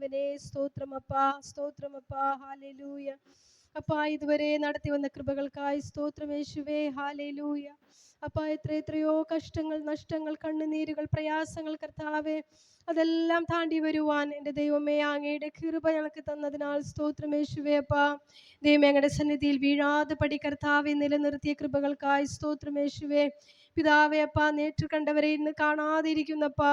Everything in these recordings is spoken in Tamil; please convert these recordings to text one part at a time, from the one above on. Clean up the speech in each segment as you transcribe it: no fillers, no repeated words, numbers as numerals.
ദേവനേ സ്തോത്രം അപ്പാ, സ്തോത്രം അപ്പാ. ഹല്ലേലൂയ അപ്പാ. ഇതുവരെ നടത്തി വന്ന കൃപകൾക്കായി സ്തോത്രം യേശുവേ. ഹല്ലേലൂയ അപ്പാ. എത്രയോ കഷ്ടങ്ങൾ, നഷ്ടങ്ങൾ, കണ്ണുനീരുകൾ, പ്രയാസങ്ങൾ കർത്താവേ, അതെല്ലാം താണ്ടി വരുവാൻ എൻ്റെ ദൈവമേ അങ്ങയുടെ കൃപ ഞങ്ങൾക്ക് തന്നതിനാൽ സ്തോത്രം യേശുവേ. അപ്പാ ദൈവമേ, അങ്ങയുടെ സന്നിധിയിൽ വീഴാതെ പടി കർത്താവെ നിലനിർത്തിയ കൃപകൾക്കായി സ്തോത്രം യേശുവേ. പിതാവേ അപ്പാ, നേറ്റു കണ്ടവരെ ഇന്ന് കാണാതിരിക്കുന്നപ്പാ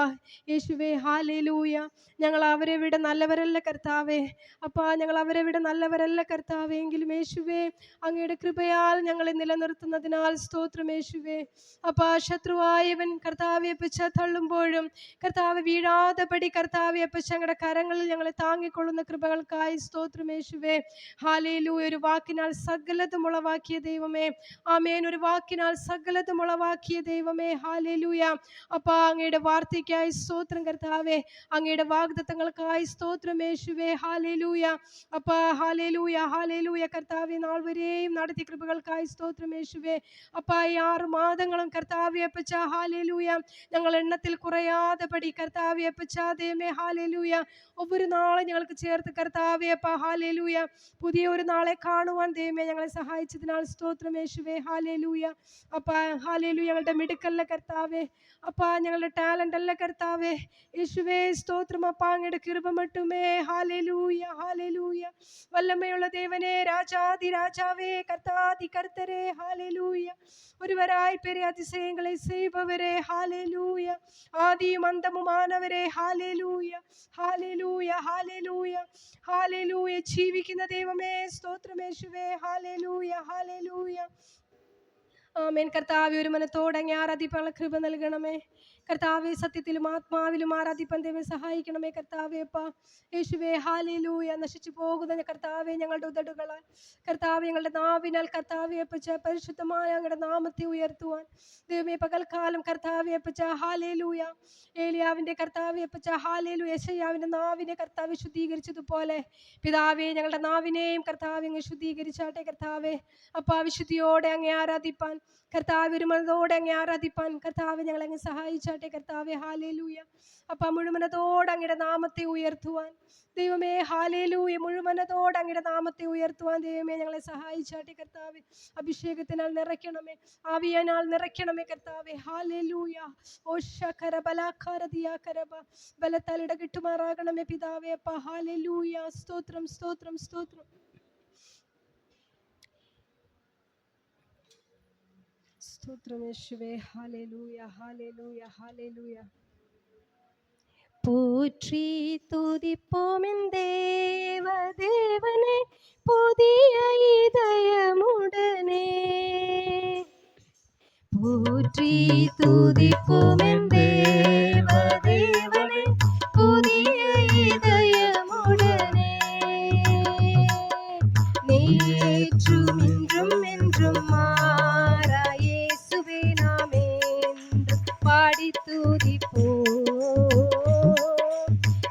യേശുവേ. ഹല്ലേലൂയ. ഞങ്ങൾ അവരെ വിട നല്ലവരല്ല കർത്താവേ. അപ്പാ, ഞങ്ങൾ അവരെ വിട നല്ലവരല്ല കർത്താവേ. എങ്കിലും യേശുവേ, അങ്ങയുടെ കൃപയാൽ ഞങ്ങളെ നിലനിർത്തുന്നതിനാൽ സ്തോത്രം യേശുവേ. അപ്പാ, ശത്രുവായവൻ കർത്താവെ അപ്പച്ച തള്ളുമ്പോഴും കർത്താവ് വീഴാതെ പടി കർത്താവെ അപ്പച്ച ഞങ്ങളുടെ കരങ്ങളിൽ ഞങ്ങളെ താങ്ങിക്കൊള്ളുന്ന കൃപകൾക്കായി സ്തോത്രം യേശുവേ. ഹല്ലേലൂയ. ഒരു വാക്കിനാൽ സകലതും ഉളവാക്കിയ ദൈവമേ, ആമേൻ. ഒരു വാക്കിനാൽ സകലതും ഉളവാക്കിയ ദൈവമേ, ഹല്ലേലൂയ. അപ്പാ, അങ്ങയുടെ വാർത്തയ്ക്കായി സ്തോത്രം കർത്താവേ, അങ്ങയുടെ വാഗ്ദത്തങ്ങൾക്കായി സ്തോത്രം യേശുവേ. ഹല്ലേലൂയ അപ്പാ, ഹല്ലേലൂയ, ഹല്ലേലൂയ കർത്താവേ. നാൾ വരെയും നടത്തിയ കൃപകൾക്കായി സ്തോത്രം യേശുവേ. അപ്പാ, ഈ 6 മാതങ്ങളും കർത്താവേ അപ്പച്ച ഹല്ലേലൂയ ഞങ്ങൾ എണ്ണത്തിൽ കുറയാതെ പടി കർത്താവേ അപ്പച്ച ദൈവമേ. ഹല്ലേലൂയ. ഒவ்வொரு നാളും ഞങ്ങൾക്ക് ചേർത്ത് കർത്താവേ അപ്പാ ഹല്ലേലൂയ പുതിയ ഒരു നാളെ കാണുവാൻ ദൈവമേ ഞങ്ങളെ സഹായിച്ചതിനാൽ സ്തോത്രം യേശുവേ. ഹല്ലേലൂയ അപ്പാ, ഹല്ലേലൂയ. ഞങ്ങളുടെ മിടുക്കല്ല കർത്താവേ അപ്പാ, ഞങ്ങളുടെ ടാലന്റ് അല്ല കർത്താവേ യേശുവേ. സ്തോത്രം അപ്പാ, അങ്ങയുടെ കൃപ മട്ടുമേ. Hallelujah, hallelujah. വല്ലമയുള്ള ദേവനേ, രാജാതി രാജാവേ, കർത്താതി കർത്തരേ. ഹല്ലേലൂയ. ഒരുവരായി പെரிய அதிசயங்களை செய்பவரே. ஹalleluya. ஆதியும் அந்தமுமானவரே. ஹalleluya, ஹalleluya, ஹalleluya, ஹalleluya. ജീവിക്കുന്ന ദൈവമേ സ്തോത്രം യേശുവേ. ഹല്ലേലൂയ, ഹല്ലേലൂയ. ആമേൻ. കർത്താവേ, ഒരു മനത്തോടെ അങ്ങേ ആരാധിപ്പാനുള്ള കൃപ നൽകണമേ കർത്താവേ. സത്യത്തിലും ആത്മാവിലും ആരാധിപ്പാൻ ദൈവം സഹായിക്കണമേ കർത്താവേ അപ്പാ യേശുവേ. ഹല്ലേലൂയ. നശിച്ചു പോകുന്ന കർത്താവേ ഞങ്ങളുടെ ഉദടുകളാൽ കർത്താവേ, ഞങ്ങളുടെ നാവിനാൽ കർത്താവേ അപ്പച്ച പരിശുദ്ധമായ അങ്ങയുടെ നാമത്തെ ഉയർത്തുവാൻ ദൈവമേ പകൽക്കാലം കർത്താവേ അപ്പച്ച ഹല്ലേലൂയ. ഏലിയാവിൻ്റെ കർത്താവേ അപ്പച്ച ഹല്ലേലൂയ യെശയ്യാവിൻ്റെ നാവിനെ കർത്താവേ ശുദ്ധീകരിച്ചതുപോലെ പിതാവേ ഞങ്ങളുടെ നാവിനെയും കർത്താവേ അങ്ങ് ശുദ്ധീകരിച്ചാട്ടെ കർത്താവേ അപ്പാ. വിശുദ്ധിയോടെ അങ്ങേ ആരാധിപ്പാൻ കർത്താവ്, ഒരു മനതോടെ അങ്ങേ ആരാധിപ്പാൻ കർത്താവ് ഞങ്ങളെ അങ്ങ് സഹായിച്ചാട്ടെ കർത്താവേ. ഹല്ലേലൂയ അപ്പാ. മുഴുവനതോടെ അങ്ങയുടെ നാമത്തെ ഉയർത്തുവാൻ ദൈവമേ. ഹല്ലേലൂയ. മുഴുവനതോടെ അങ്ങയുടെ നാമത്തെ ഉയർത്തുവാൻ ദൈവമേ ഞങ്ങളെ സഹായിച്ചാട്ടെ കർത്താവേ. അഭിഷേകത്തിനാൽ നിറയ്ക്കണമേ, ആവിയാനാൽ നിറയ്ക്കണമേ കർത്താവേ. ഹല്ലേലൂയ. ബലത്താൽ ഇടകിട്ടുമാറാകണമേ പിതാവേ അപ്പാ. ഹല്ലേലൂയ. സ്തോത്രം, സ്തോത്രം, സ്തോത്രം. സ്തോത്രം യേശുവേ. ഹല്ലേലൂയ, ഹല്ലേലൂയ, ഹല്ലേലൂയ. போற்றி துதிப்போம் தேவதேவனே புதிய இதயமுடனே. போற்றி துதிப்போம் தேவதேவனே புதிய இதயமுடனே. நேற்றும் இன்றும் என்றும் மாறா இயேசுவே நாம் என்று பாடி துதிப்போம்.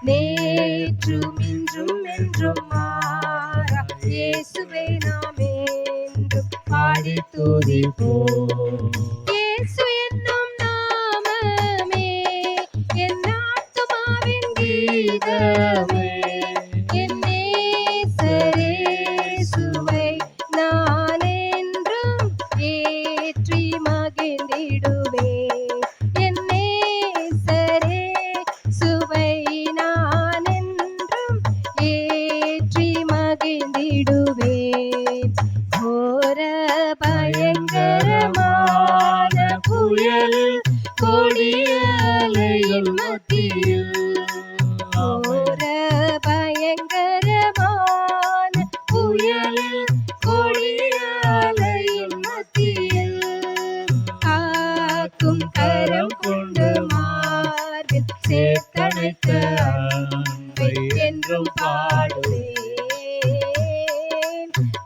நேற்றும் இன்றும் என்றும் மாறா இயேசுவே நாம் என்று பாடி துதிப்போம். இயேசு என்னும் நாமமே என் ஆத்துமாவின் கீதமே. என் நேசரேசுவை நான் என்றும் ஏற்றி மகிழ்ந்திடுவேன். என் நேசரேசுவை நான் என்றும் ஏற்றி மகிழ்ந்திடுவேன். கோர பயங்கரமான புயலில் கொடிய அலைகள் மத்தியில், கோர பயங்கரமான புயலில் கொடிய அலைகள் மத்தியில் காக்கும் கரம் கொண்டு மார்பில் சேர்த்தணைத்த அன்பை என்றும் பாடுவேன்.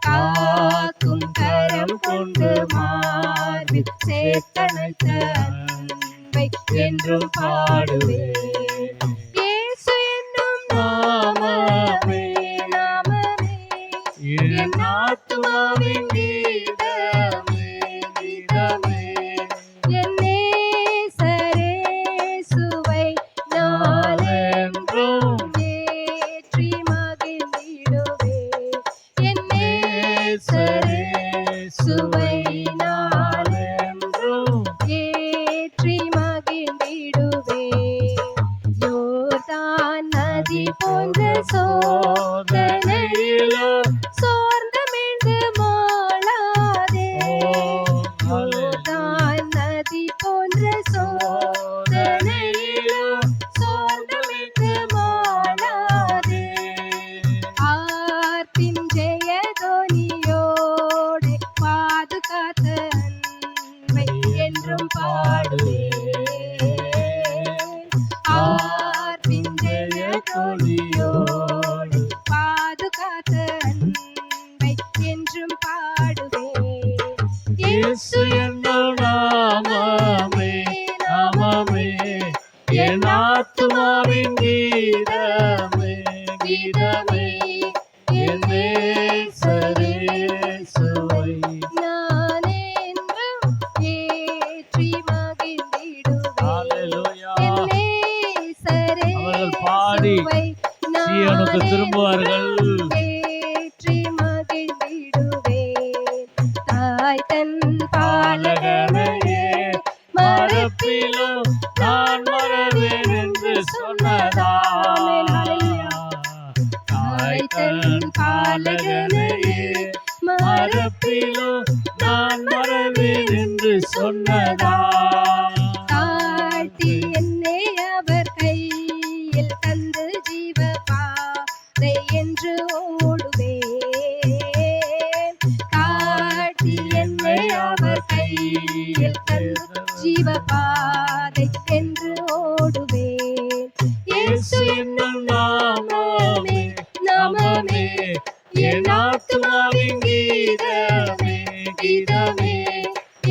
காக்கும் கரம் கொண்டு மார்பில் சேர்த்தணைத்த அன்பை என்றும் பாடுவேன். இயேசு என்னும் நாமமே, நாமமே என் ஆத்துமாவின் கீதமே, கீதமே. என் நேசரேசுவை நான் என்றும் நதி போன்ற சோதனையிலும் சோர்ந்தமிழ்ந்து மாளாதே. யோர்தான் நதி போன்ற சோதனையிலும் சோர்ந்தமிழ்ந்து மாளாதே. ஆர்ப்பின் ஜெயதொனியோடு பாதுகாத்த அன்பை என்றும் பாடுவேன். ஆர்ப்பின் ஜெயதொனியோடு பாதுகாத்த அன்பை என்றும் பாடுவேன். இயேசு என்னும் நாமமே நாமமே என் ஆத்துமாவின் கீதமே கீதமே என் நேசரேசுவை நான் என்றும் ஏற்றி மகிழ்ந்திடுவேன். ஹல்லேலூயா. என் நேசரேசுவை அவர்கள் பாடி சீயோனுக்கு திரும்புவார்கள். ஏற்றி மகிழ்ந்திடுவேன். தாய் தன் பாலகனையே மறப்பிலும் நான் மறவேன் என்று சொன்னதா. தாய் தன் பாலகனையே மறப்பிலும் நான் மறவேன் என்று சொன்னதா. தாழ்த்தி என்னை அவர் கையில் தந்து ஜீவ பாதை என்று ஓடுவேன். தாழ்த்தி என்னை அவர் கையில் தந்து ஜீவ பாதை என்று ஓடுவேன். இயேசு என்னும் நாமமே நாமமே என் ஆத்துமாவின் கீதமே கீதமே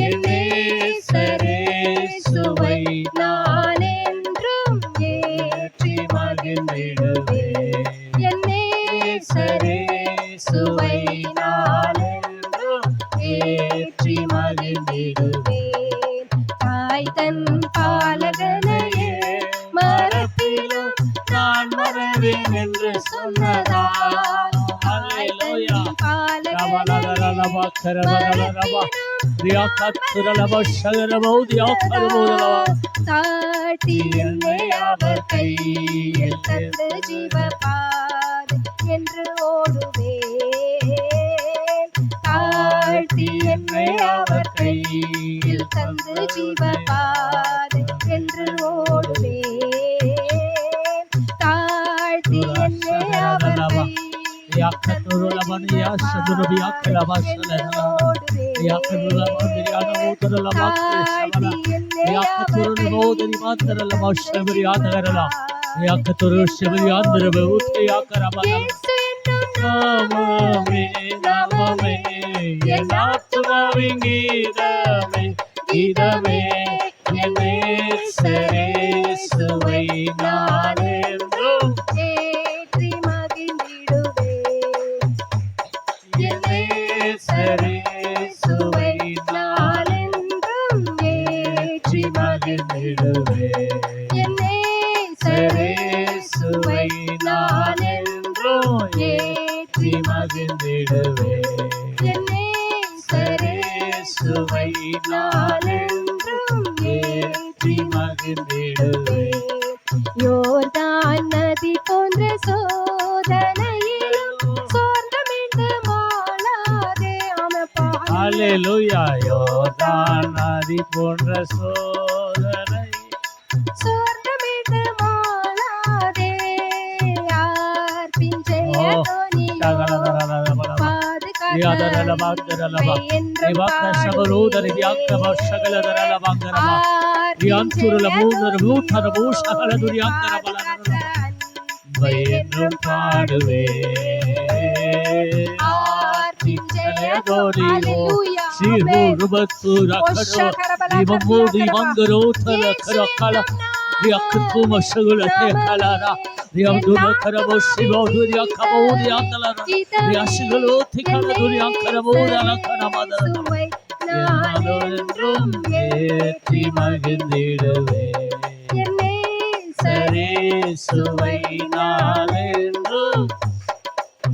என் நேசரேசுவை நான் என்றும் ஏற்றி மகிழ்ந்திடுவேன். என் நேசரேசுவை நான் என்றும் ஏற்றி மகிழ்ந்திடுவேன். தாய் தன் பாலகனையே மறப்பிலும் நான் மறவேன் என்று சொன்னதா. ஹல்லேலூயா. ரபலலலலபா கரபலலலபா ரியாகத்துரலபா ஷகரபௌதியா கரபௌதலபா. தாழ்த்தி என்னை அவர் கையில் தந்து ஜீவ பாதை என்று ஓடுவேன். தாழ்த்தி என்னை அவர் கையில் தந்து ஜீவ பாதை என்று ஓடுவேன். தாழ்த்தி என்னை அவர் கையில் யாக்கத்துரலபனியா ஷதுரபியா கலபாஷலலா யாக்கத்துரலபனியா நோதரலபா ஷபலா யாக்கத்துரலபோதரி மாதரலபா ஷபரியா தகரலா யாக்கத்துரு ஷபரியா தரப உத்யா கரபலா. நாமமே நாமமே என் ஆத்துமாவின் கீதமே கீதமே என் நேசரேசுவை நான் என்றும் ஏற்றி மகிழ்ந்திடுவேன். என் நேசரேசுவை நான் என்றும் ஏற்றி மகிழ்ந்திடுவேன். என் நேசரேசுவை நான் என்றும் ஏற்றி மகிழ்ந்திடுவேன். என் நேசரேசுவை நான் என்றும் ஏற்றி மகிழ்ந்திடுவேன். யோர்தான் நதி போன்ற சோதனையிலும் சோர்ந்தமிழ்ந்து மாளாதே. ஆமெப்பா. ஹல்லேலூயா. யோர்தான் நதி போன்ற சோதனை சோர்ந்தமிழ்ந்து மாளாதே. ஆர்ப்பின் ஜெயதொனியோடு பாதுகாத்த அன்பை என்றும் என்றும் பாடுவேன். ஆர்ப்பின் ஜெயதொனி. ஏற்றி மகிழ்ந்திடுவேன். சுவை நாளென்றும்.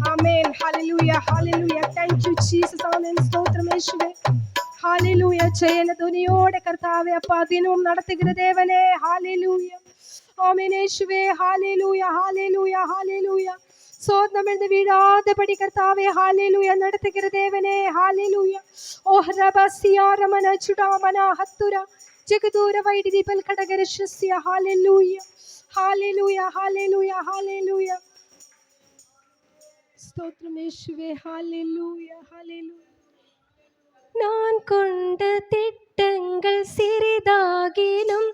Amen. Hallelujah. Hallelujah. Thank you, Jesus. Amen. ஸ்தோத்திரம் இயேசுவே. Hallelujah. ஜெயன துணியோட கர்த்தாவே அப்பா தினமும் நடத்துகிற தேவனே. Hallelujah. ஆமென் இயேசுவே. ஹalleluya ஹalleluya ஹalleluya. சோதனமிருந்து வீழாதபடி கர்த்தாவே ஹalleluya நடத்துகிற தேவனே ஹalleluya. ஓ ரபசியா ரமன சுடாமன ஹத்துரா ஜெகதூர வைடிதி பல் கடகரஷ்ய ஹalleluya ஹalleluya ஹalleluya ஹalleluya. ஸ்தோத்திரம் இயேசுவே. ஹalleluya ஹalleluya. நான் கொண்ட திட்டங்கள் சிறிதாகிலும்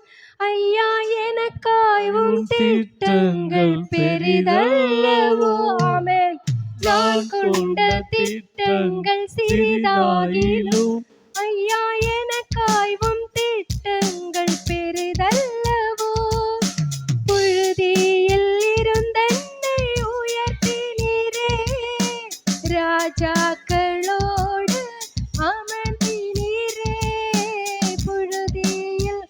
ஐயா எனக்காயும் திட்டங்கள் பெரிதல்லவோ. ஆமென். நான் கொண்ட திட்டங்கள் சிறிதாகிலும் ஐயா எனக்காயும் திட்டங்கள் பெரிதல்லவோ. புழுதியில் இருந்தென்னை உயர்த்தினீரே, ராஜாக்களோடு அமர்த்தினீரே. புழுதியில்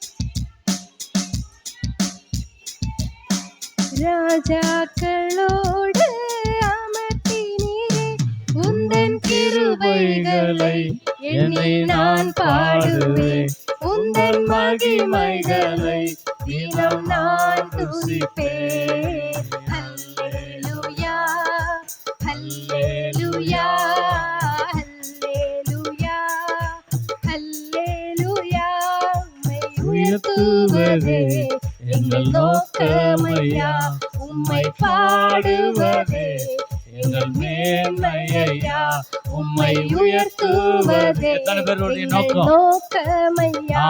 ராஜாக்களோடு அமர்த்தினீரே. உந்தன் கிருபைகளை எண்ணி நான் பாடுவேன், உந்தன் மகிமைகளை தினம் நான் துதிப்பேன். ஹல்லேலூயா ஹல்லேலூயா ஹல்லேலூயா ஹல்லேலூயா. உம்மை உயர்த்துவதே எங்கள் நோக்கமையா, உம்மை பாடுவதே எங்கள் மேன்மையா, உம்மை உயர்த்துவதே எங்கள் நோக்கமையா,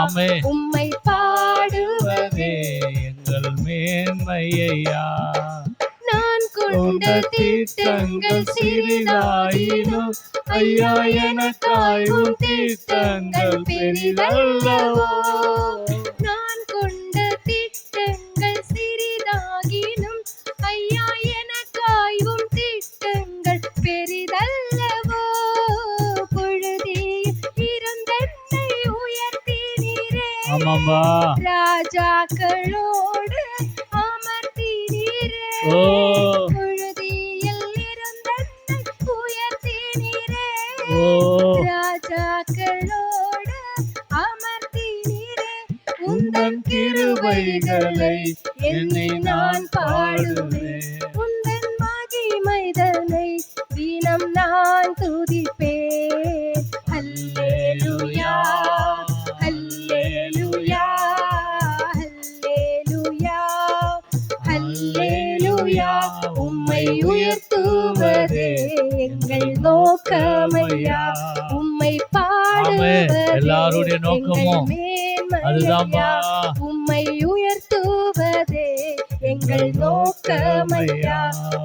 உம்மை பாடுவதே எங்கள் மேன்மையா. நான் கொண்ட திட்டங்கள் சிறிதாயினும் ஐயா எனக்காயும் திட்டங்கள் பெரிதல்லவோ. நான் கொண்ட திட்டங்கள் சிறிதாகினும் ஐயா எனக்காயும் திட்டங்கள் பெரிதல்லவோ. பொழுதில் இருந்தென்னை உயர்த்தினீரே, ராஜாக்களோடு அமர்த்தினீரே. பொழுதில் இருந்தென்னை உயர்த்தினீரே, ராஜாக்களோடு அமர்த்தினீரே. உந்தன் கிருபைகளை எண்ணி நான் பாடுவேன், உந்தன் மகிமைதனை தினம் நான் துதிப்பேன். ஹல்லேலூயா ஹல்லேலூயா ஹல்லேலூயா ஹல்லேலூயா. உம்மை உயர்த்துவதே எங்கள் நோக்கமையா, உம்மை பாடுவதே எல்லாருடைய நோக்கமும் அதுதான்பா. உம்மை உயர்த்துவதே எங்கள் நோக்கமையா,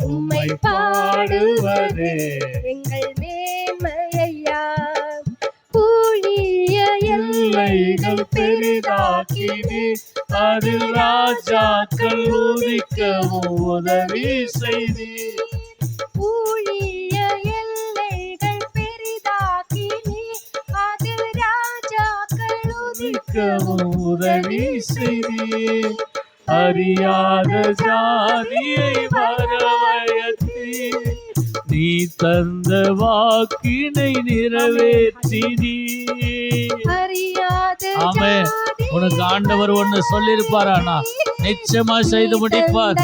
உம்மை பாடுவதே எங்கள் மேன்மையா. ஊழிய எல்லைகள் பெரிதாக்கினே, அதில் ராஜாக்கள் உதிக்கவும் உதவி செய்தீர். ஊழிய எல்லைகள் பெரிதாக்கினே, அதில் ராஜாக்கள் உதிக்கவும் உதவி செய்தீர். அறியாத ஜாதியை வரவழைத்தீர், நீ தந்த வாக்கினை நிறைவேற்றினீர். ஆமென். உனக்கு ஆண்டவர் ஒன்னு சொல்லிருப்பாரானா நிச்சயமா செய்து முடிப்பார்.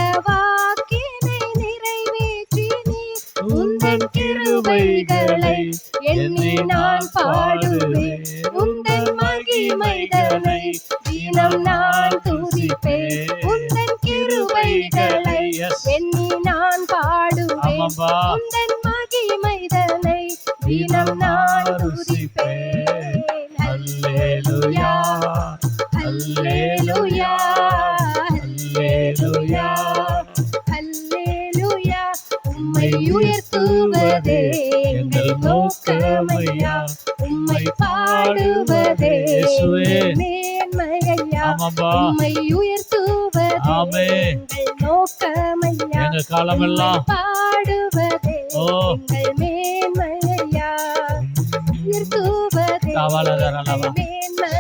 உந்தன் கிருபைகளை எண்ணி நான் பாடுவேன், உந்தன் மகிமைதனை தினம் நான் துதிப்பேன். உந்தன் கிருபைகளை எண்ணி நான் பாடுவேன், உந்தன் மகிமைதனை தினம் நான் துதிப்பேன். ஹல்லேலூயா ஹல்லேலூயா ஹல்லேலூயா ஹல்லேலூயா. உம்மை உயர்த்துவதே எங்கள் நோக்கமையா, உம்மை பாடுவதே எங்கள் மேன்மையா. உம்மை உயர்த்துவதே எங்கள் நோக்கமையா, எங்க காலமெல்லாம் பாடுவதே எங்கள் மேன்மையா. உயர்த்துவதே எங்கள் மேன்மையா,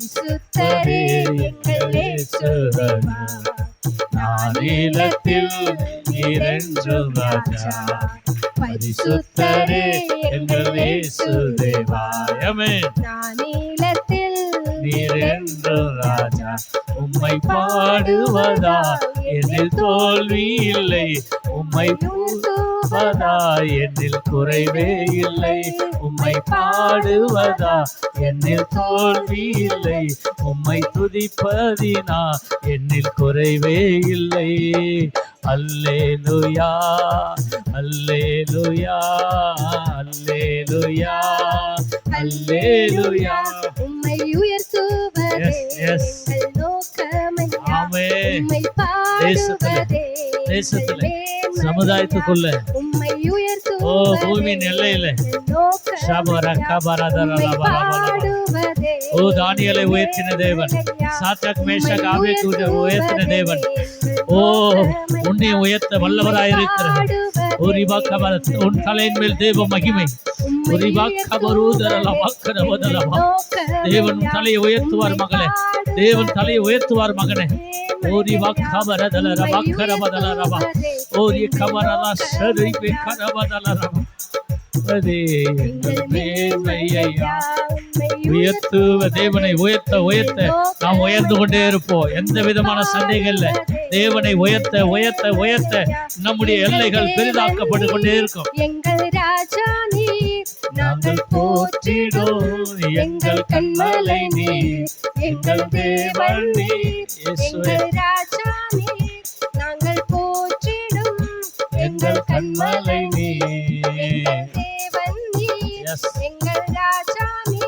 பரிசுத்தரே எங்கள் இயேசுதேவா, நானிலத்தில் நீரென்றும் ராஜா. பரிசுத்தரே எங்கள் இயேசுதேவா, ஆமென். நானிலத்தில் நீரென்றும் ராஜா. உம்மை பாடுவதா என்னில் தோல்வி இல்லை, உம்மை துதிப்பதா என்னில் குறைவே இல்லை, உம்மை பாடுவதா என்னில் தோல்வி இல்லை, உம்மை துதிப்பதினா என்னில் குறைவே இல்லை. அல்லேலூயா அல்லேலூயா அல்லேலூயா அல்லேலூயா. உம்மை உயர்த்துவதே Yes, yes. எங்கள் நோக்கமையா, ஆமென். உம்மை பாடுவதே தேசத்துல, எங்கள் சமுதாயத்துக்குள்ள, உம்மை ஓ உயர்த்துவதே பூமியின் எல்லையில எங்கள் நோக்கமையா, உம்மை பாடுவதே ஓ தானியேலை உயர்த்தின தேவன், சாத்ராக் மேஷாக் ஆபேத்நேகோவை உயர்த்தின தேவன், ஓ உன்னை உயர்த்த வல்லவராயிருக்கிற உன் தலையின் மேல் தேவ மகிமை. தேவன் தலையை உயர்த்துவார் மகளே, தேவன் தலையை உயர்த்துவார் மகனே. ஓரி வாக்கபரதல ரபக்கரபதல ரப ஓரி கபரல சரி பெக்கரபதல ரப. அதே எங்கள் மேன்மையா உயர்த்துவ தேவனை உயர்த்த உயர்த்த நாம் உயர்ந்து கொண்டே இருப்போம். எந்த விதமான சந்தேகம் இல்லை. தேவனை உயர்த்த உயர்த்த உயர்த்த நம்முடைய எல்லைகள் பெரிதாக்கப்பட்டு கொண்டே இருக்கும். எங்கள் ராஜா நீ நாங்கள் போற்றிடோம் எங்கள் கண்மலை நீ, எங்கள் தேவன் நீ. எங்கள் ராஜா நீ நாங்கள் போற்றிடும் எங்கள் கண்மலை நீ. தேவன் நீ Yes. எங்கள் ராஜா நீ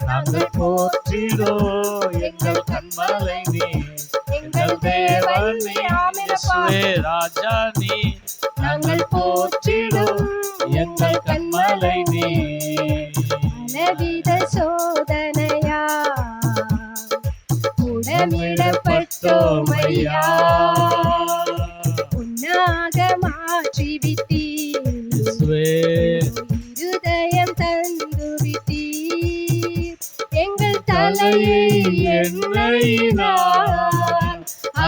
நாங்கள் போற்றிடோம் எங்கள் கண்மலை நீ, எங்கள் தேவன் நீ. இயேசுவே ராஜா நீ, நாங்கள் போற்றிடும் எங்கள் கண்மலை நீ. பலவித சோதனையா உடமிடப்பட்டோம் ஐயா, உன்னாக மாற்றி விட்டீர், இயேசுவே இருதயம் தந்து விட்டீர், எங்கள் தலையை எண்ணெயினால்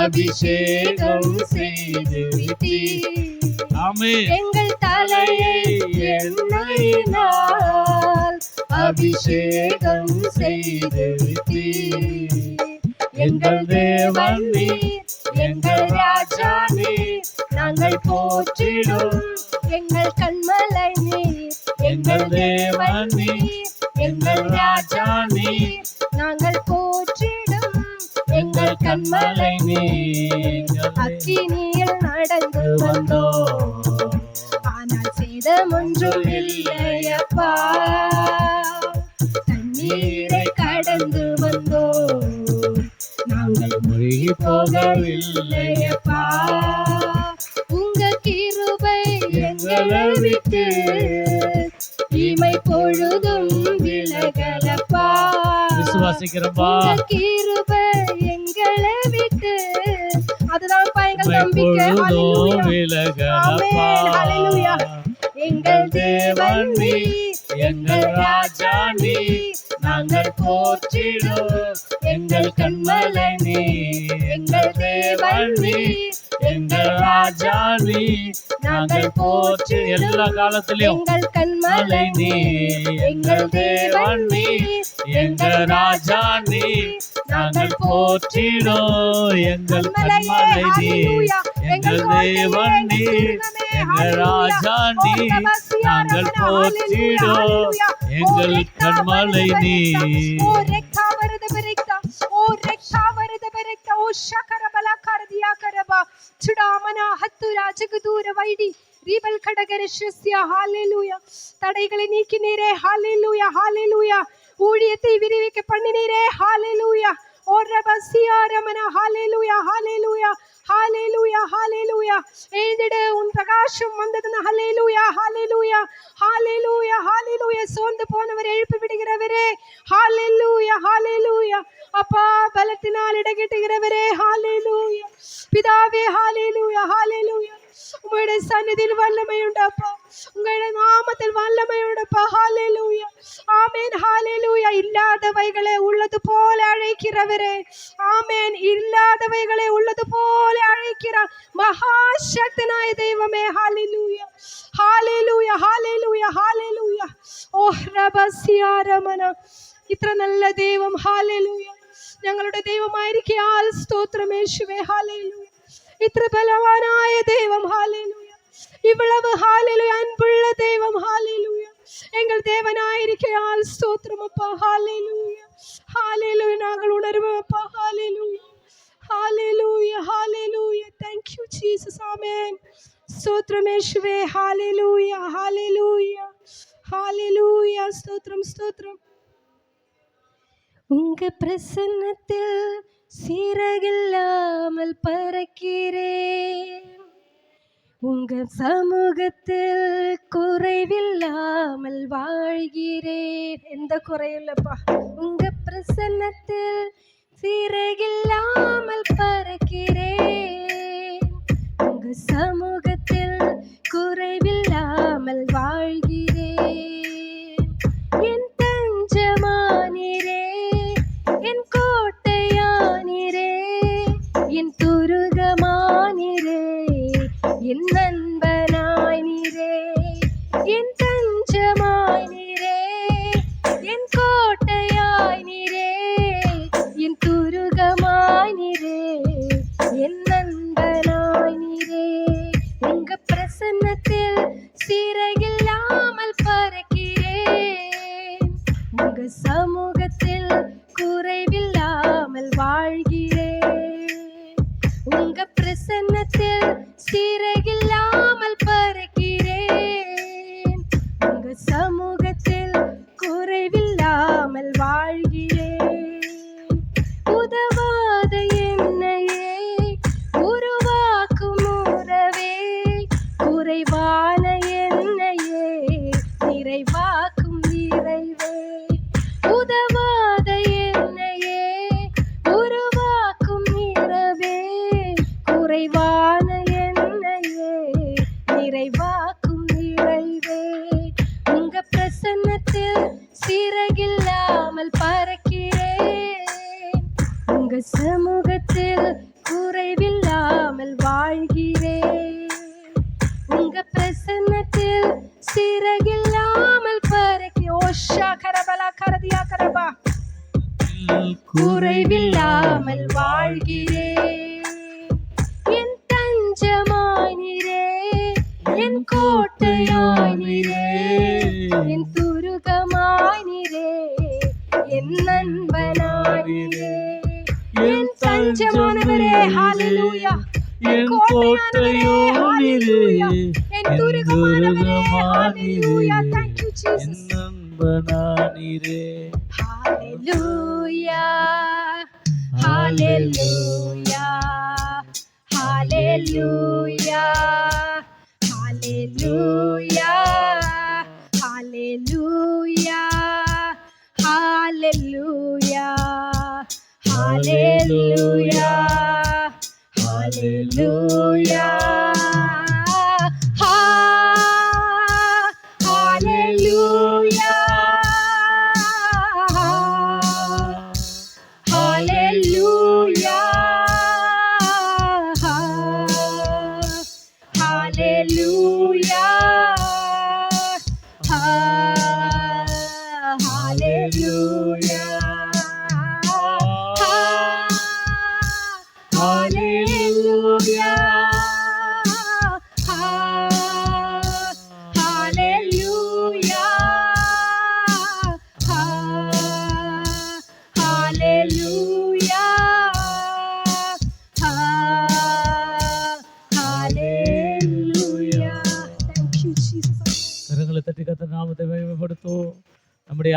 அபிஷேகம் செய்து விட்டீர், ஆமென். எங்கள் தலையை எண்ணெயினால் அபிஷேகம் செய்து விட்டீர், எங்கள் தேவன் நீ, எங்கள் ராஜா நீ நாங்கள் போற்றிடும் எங்கள் கண்மலை நீ, எங்கள் தேவன் நீ, எங்கள் ராஜா நீ, நாங்கள் போற்றிடும் எங்கள் கண்மலை நீ. அக்கினியில் நடந்து வந்தோம், ஆனால் சேதம் ஒன்றும் இல்லையப்பா, தண்ணீரை கடந்து வந்தோம், நாங்கள் முழுகி போகவில்லையப்பா, உங்க கிருபை எங்களை விட்டு இமை பொழுதும் விலகலப்பா, விசுவாசிக்கிறப்பா. உங்க கிருபை எங்களை விட்டு, அதுதான் எங்கள் நம்பிக்கை. பொழுதும் விலகலப்பா. ஆமென். ஹல்லேலூயா. எங்கள் தேவன் நீ, எங்கள் ராஜா நீ, நாங்கள் போற்றிடும் எங்கள் கண்மலை நீ, எங்கள் தேவன் நீ, எங்கள் ராஜா நீ, நாங்கள் போற்றி எல்லா காலத்திலும் எங்கள் கண்மலை நீ, எங்கள் தேவன் நீ, எங்கள் ராஜா நீ, நாங்கள் போற்றிடும் எங்கள் கண்மலை நீ, எங்கள் தேவன் நீ, எங்கள் ராஜா நீ, நாங்கள் போற்றிடும் எங்கள் கண்மலை நீ. ஓ ரெக்கா வரத பெரிக்கா, ஓ ரெக்கா வரத பெரிக்கா, ஓ ஷகரபல கரதியா கரபா சுடாமனா ஹத்துரா ஜகதூர வைடி ரீபல் கடகரஷ்ய. ஹalleluya. தடைகளை நீக்கினீரே. ஹalleluya ஹalleluya. ஊழியத்தை விரிவிக்க பண்ணினீரே. ஹalleluya. ஓ ரபசியா ரமனா. ஹalleluya ஹalleluya ஹalleluya ஹalleluya. எழுந்திடு, உன் பிரகாசம் வந்ததுன்னு. ஹalleluya ஹalleluya ஹalleluya ஹalleluya. சோர்ந்து போனவர் எழுப்பி விடுகிறவரே. ஹalleluya ஹalleluya. அப்பா பலத்தினால் இடகட்டுகிறவரே. ஹalleluya. பிதாவே ஹalleluya ஹalleluya. உங்களுடைய சந்நிதியில் வல்லமை உண்டப்பா, உங்களுடைய நாமத்தில் வல்லமை உண்டப்பா. ஹalleluya ஆமென் ஹalleluya. இல்லாதவைகளை உள்ளது போல பரிசுத்தமானவரே. ஆமென். இல்லாதவைகளை உள்ளது போல அழைக்கிறார் மகாசக்தனாய தெய்வமே. ஹalleluya ஹalleluya ஹalleluya ஹalleluya. ഓ റബസിയാരമന. ഇത്ര നല്ല ദൈവം. ഹalleluya. ഞങ്ങളുടെ ദൈവമായിരിക്കാൻ സ്തോത്രം യേശുവേ. ഹalleluya. ഇത്ര ബലവാനായ ദൈവം. ഹalleluya. இவ்வளவு ஹalleluya அன்புள்ள தெய்வம். ஹalleluya. எங்கள் தேவனாயிருக்கிறார். ஸ்தோத்திரம் அப்பா. ஹalleluya ஹalleluya. நாங்கள் உணர்வோம் அப்பா. ஹalleluya ஹalleluya ஹalleluya. Thank you Jesus. Amen. ஸ்தோத்திரம் இயேசுவே. ஹalleluya ஹalleluya ஹalleluya. ஸ்தோத்திரம் ஸ்தோத்திரம். உங்க பிரசன்னத்தில் சிறகில்லாமல் பறக்கிறேன். உங்க சமூகத்தில் குறைவில்லாமல் வாழ்கிறேன். எந்த குறையில்லப்பா. உங்க பிரசன்னத்தில் சிறகில்லாமல் பறக்கிறேன். உங்க சமூகத்தில் குறைவில்லாமல் வாழ்கிறேன். என் தஞ்சமானீரே, என் கோட்டையானீரே, என் துருகமானீரே, என் நண்பனாய் நீரே. என் தஞ்சமாய் நீரே, என் கோட்டையாய் நீரே, என் துருகமாய் நீரே, என் நண்பனாய் நீரே. உங்க பிரசன்னத்தில் சிறகில்லாமல் பறக்கிறேன். உங்க சமூகத்தில் குறைவில்லாமல் வாழ்கிறேன். உங்க பிரசன்னத்தில் சிறகில்லாமல் பறக்கிறேன். உங்க சமூகத்தில் குறைவில்லாமல் வாழ்கிறேன். உதவாத என்னையே உருவாக்கும் உறவே, குறைவான என்னையே நிறைவாக்கும் நிறைவே. உதவாத என்னையே உருவாக்கும் இரவே, குறைவான என்னையே நிறைவாக்கும் நிறைவே. உங்க பிரசன்னத்தில் சிறகில்லாமல் பறக்கிறேன். உங்க சமூகத்தில் குறைவில்லாமல் வாழ்கிறேன். உங்க பிரசன்னத்தில் சிறகில்லாமல் ஓஷா கரபலா கரதியா கரபா. குறைவில்லாமல் வாழ்கிறேன். என் தஞ்சமாய் நீரே, என் கோட்டையாய் நீரே, என் துருகமாய் நீரே, என் நண்பனாய் நீரே. என் தஞ்சமானவரே. ஹalleluya. என் கோட்டையானவரே. ஹalleluya. என் துருகமானவரே. ஹalleluya. Thank you Jesus. N நண்பனானீரே. Hallelujah, hallelujah, hallelujah, hallelujah, hallelujah, hallelujah, hallelujah, hallelujah. கரங்களை தட்டி கர்த்தர் நாமத்தை மகிமைப்படுத்துவோம். நம்முடைய